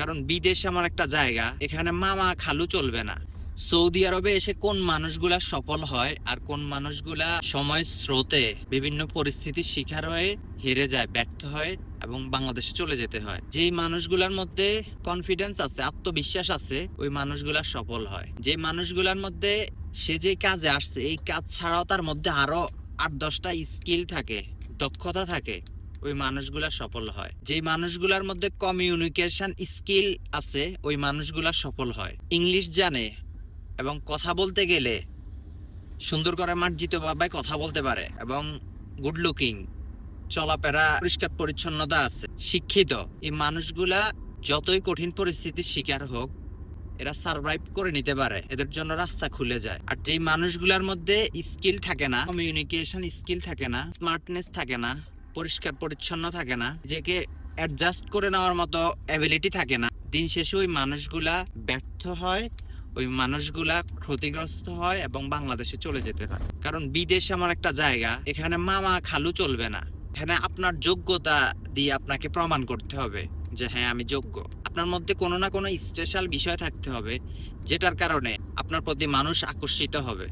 কারণ বিদেশ এমন একটা জায়গা, এখানে মামা খালু চলবে না। সৌদি আরবে এসে কোন মানুষগুলা সফল হয় আর কোন মানুষগুলা সময় স্রোতে বিভিন্ন পরিস্থিতির শিকার হয়ে হেরে যায়, ব্যর্থ হয় এবং বাংলাদেশে চলে যেতে হয়। যেই মানুষগুলোর মধ্যে কনফিডেন্স আছে, আত্মবিশ্বাস আছে, ওই মানুষগুলা সফল হয়। যে মানুষগুলোর মধ্যে সে যে কাজে আসছে এই কাজ ছাড়াও তার মধ্যে আরো 8-10টা স্কিল থাকে, দক্ষতা থাকে, ওই মানুষগুলা সফল হয়। যেই মানুষগুলোর মধ্যে কমিউনিকেশন স্কিল আছে ওই মানুষগুলা সফল হয়। ইংলিশ জানে এবং কথা বলতে গেলে সুন্দর করে মার্জিত ভাবে কথা বলতে পারে এবং গুড লুকিং, চলাফেরা পরিষ্কার পরিচ্ছন্নতা আছে, শিক্ষিত, এই মানুষগুলা যতই কঠিন পরিস্থিতির শিকার হোক এরা সার্ভাইভ করে নিতে পারে, এদের জন্য রাস্তা খুলে যায়। আর যেই মানুষগুলোর মধ্যে স্কিল থাকে না, কমিউনিকেশন স্কিল থাকে না, স্মার্টনেস থাকে না, পরিষ্কার পরিচ্ছন্ন থাকে না, যেকে অ্যাডজাস্ট করে নেওয়ার মতো অ্যাবিলিটি থাকে না, দিন শেষে ওই মানুষগুলা ব্যর্থ হয়, ওই মানুষগুলা ক্ষতিগ্রস্ত হয় এবং বাংলাদেশে চলে যেতে হয়। কারণ বিদেশ এমন একটা জায়গা, এখানে মামা খালু চলবে না। এখানে আপনার যোগ্যতা দিয়ে আপনাকে প্রমাণ করতে হবে যে হ্যাঁ আমি যোগ্য। আপনার মধ্যে কোনো না কোনো স্পেশাল বিষয় থাকতে হবে যেটার কারণে আপনার প্রতি মানুষ আকর্ষিত হবে।